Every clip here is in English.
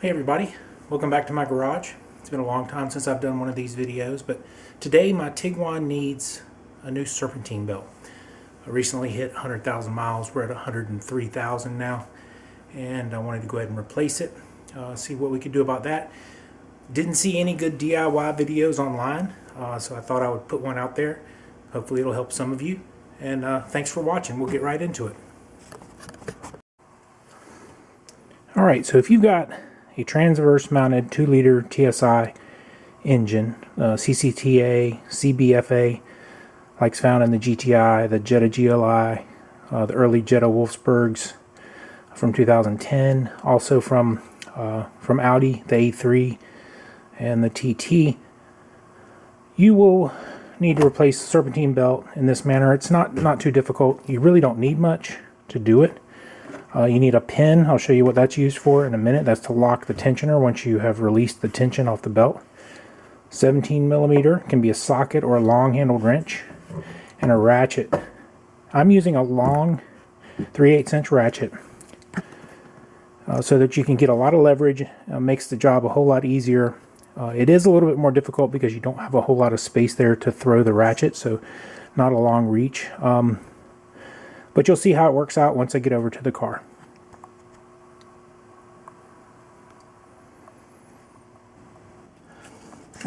Hey everybody, welcome back to my garage. It's been a long time since I've done one of these videos, but today my Tiguan needs a new serpentine belt. I recently hit 100,000 miles. We're at 103,000 now, and I wanted to go ahead and replace it, see what we could do about that. Didn't see any good DIY videos online, so I thought I would put one out there. Hopefully it'll help some of you, and thanks for watching. We'll get right into it. Alright, so if you've got a transverse mounted 2-liter TSI engine, CCTA, CBFA, like found in the GTI, the Jetta GLI, the early Jetta Wolfsburgs from 2010, also from Audi, the A3 and the TT, you will need to replace the serpentine belt in this manner. It's not too difficult. You really don't need much to do it. You need a pin. I'll show you what that's used for in a minute. That's to lock the tensioner once you have released the tension off the belt. 17mm, can be a socket or a long handled wrench, and a ratchet. I'm using a long 3/8 inch ratchet so that you can get a lot of leverage. Makes the job a whole lot easier. It is a little bit more difficult because you don't have a whole lot of space there to throw the ratchet, so not a long reach. But you'll see how it works out once I get over to the car.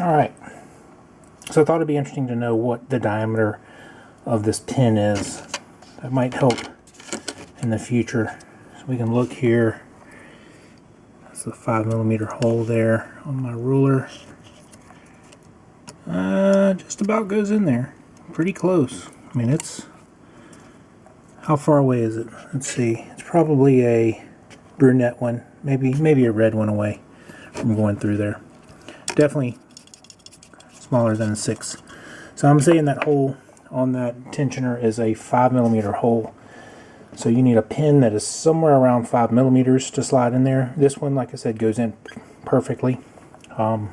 Alright, so I thought it'd be interesting to know what the diameter of this pin is. That might help in the future. So we can look here. That's the 5mm hole there on my ruler. Just about goes in there. Pretty close. I mean, it's... How far away is it? Let's see. It's probably a brunette one. Maybe a red one away from going through there. Definitely smaller than a 6. So I'm saying that hole on that tensioner is a 5mm hole. So you need a pin that is somewhere around 5mm to slide in there. This one, like I said, goes in perfectly. I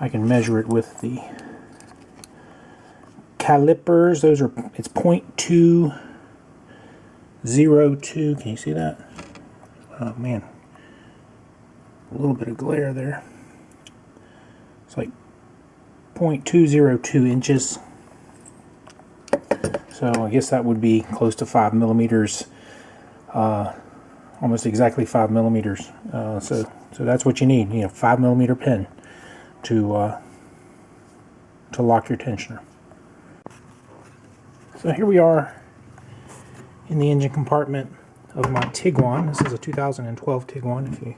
can measure it with the calipers. Those are, it's 0.202. Can you see that? Oh man, a little bit of glare there. It's like 0.202 inches. So I guess that would be close to 5mm, almost exactly 5mm. So that's what you need. You need a 5mm pin to lock your tensioner. So here we are in the engine compartment of my Tiguan. This is a 2012 Tiguan. If you've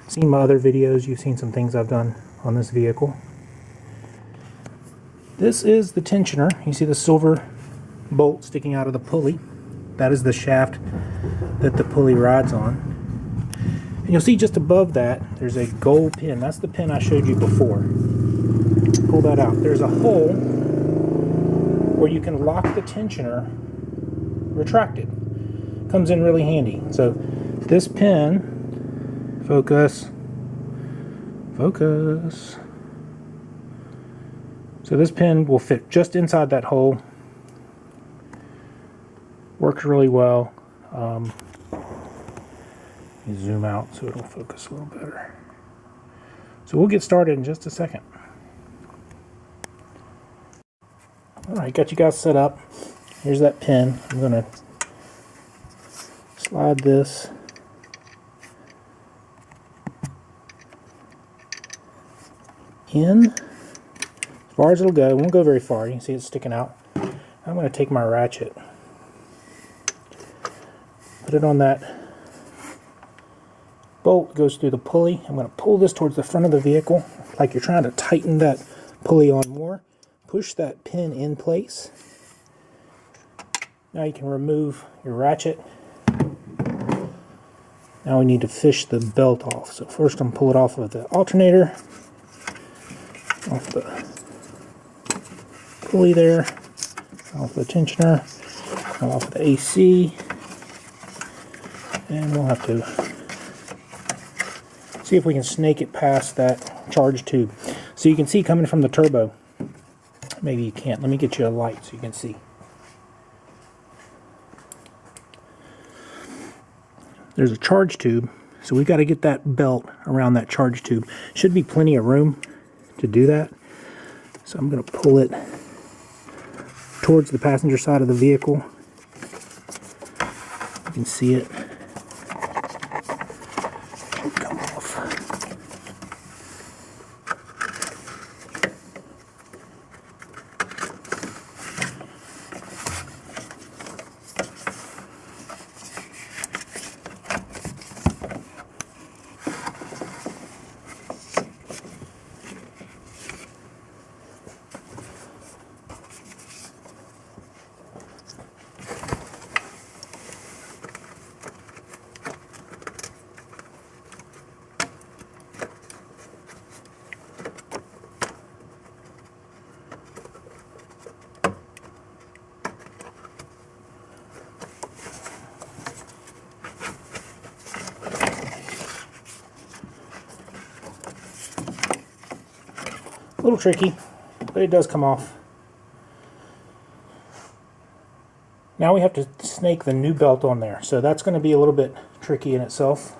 seen my other videos, you've seen some things I've done on this vehicle. This is the tensioner. You see the silver bolt sticking out of the pulley. That is the shaft that the pulley rides on. And you'll see just above that, there's a gold pin. That's the pin I showed you before. Pull that out. There's a hole where you can lock the tensioner retracted. Comes in really handy. So this pin, focus. So this pin will fit just inside that hole. Works really well. Zoom out so it'll focus a little better. So we'll get started in just a second. Alright, got you guys set up. Here's that pin. I'm going to slide this in as far as it'll go. It won't go very far. You can see it's sticking out. I'm going to take my ratchet, put it on that bolt, goes through the pulley. I'm going to pull this towards the front of the vehicle like you're trying to tighten that pulley on more. Push that pin in place. Now you can remove your ratchet. Now we need to fish the belt off. So first I'm going to pull it off of the alternator, off the pulley there, off the tensioner, off of the AC, and we'll have to see if we can snake it past that charge tube. So you can see coming from the turbo. Maybe you can't. Let me get you a light so you can see. There's a charge tube So we've got to get that belt around that charge tube. Should be plenty of room to do that. So I'm going to pull it towards the passenger side of the vehicle. You can see it. Should come off. A little tricky, but it does come off. Now we have to snake the new belt on there, so that's going to be a little bit tricky in itself.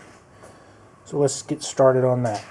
So let's get started on that.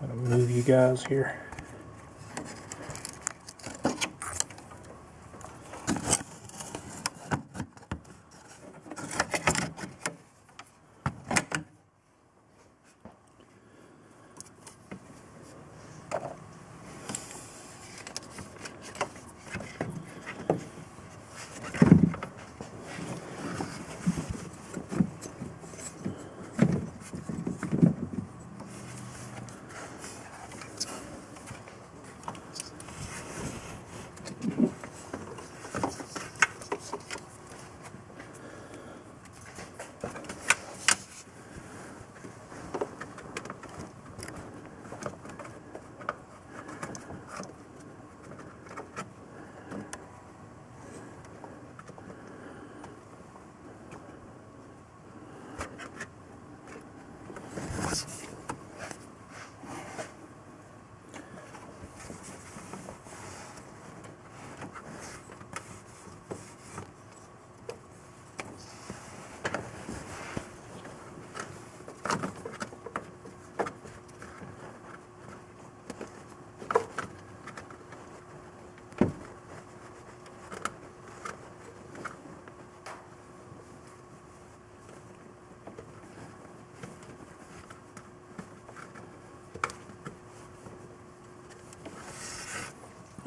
I'm going to move you guys here.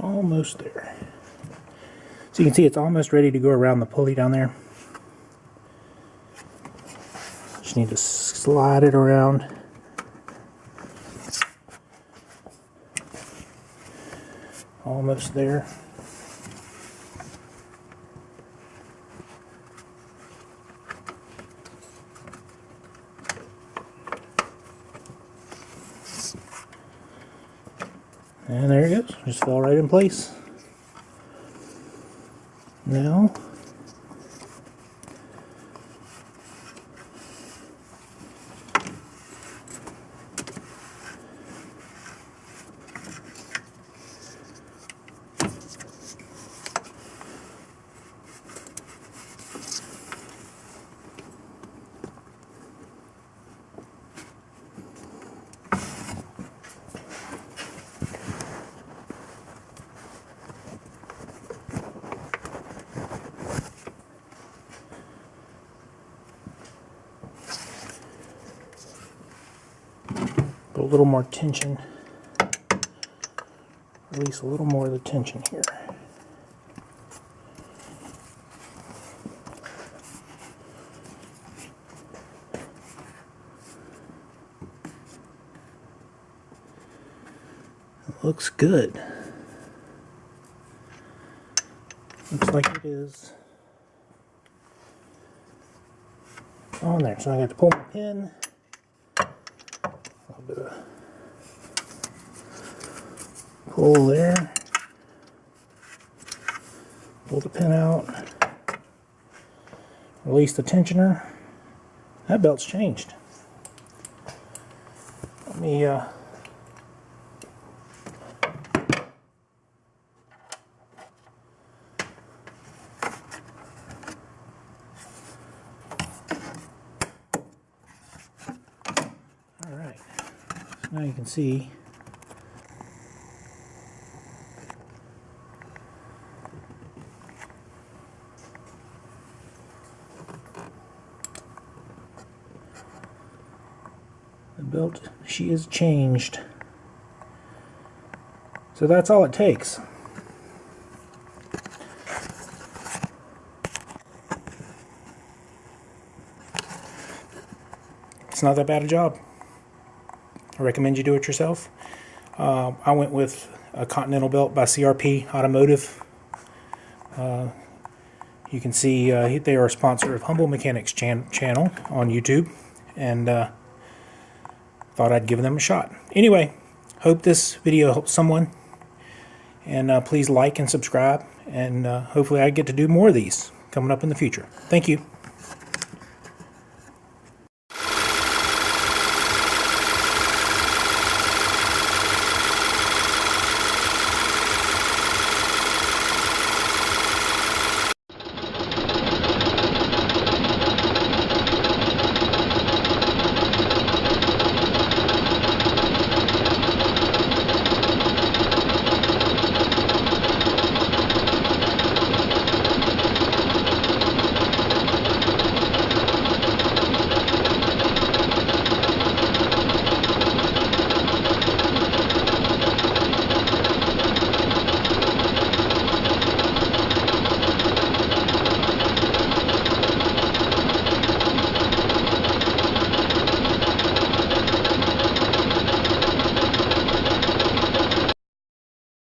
Almost there. So you can see it's almost ready to go around the pulley down there. Just need to slide it around. Almost there. And there it goes. Just fell right in place. Now, put a little more tension release a little more of the tension here. Looks good. Looks like it is on there. So I got to pull my pin. A little bit of pull there. Pull the pin out. Release the tensioner. That belt's changed. Let me Alright, so now you can see the belt, she is changed. So that's all it takes. It's not that bad a job. I recommend you do it yourself. I went with a Continental belt by CRP Automotive. You can see they are a sponsor of Humble Mechanics channel on YouTube, and thought I'd give them a shot. Anyway, hope this video helps someone, and please like and subscribe, and hopefully I get to do more of these coming up in the future. Thank you.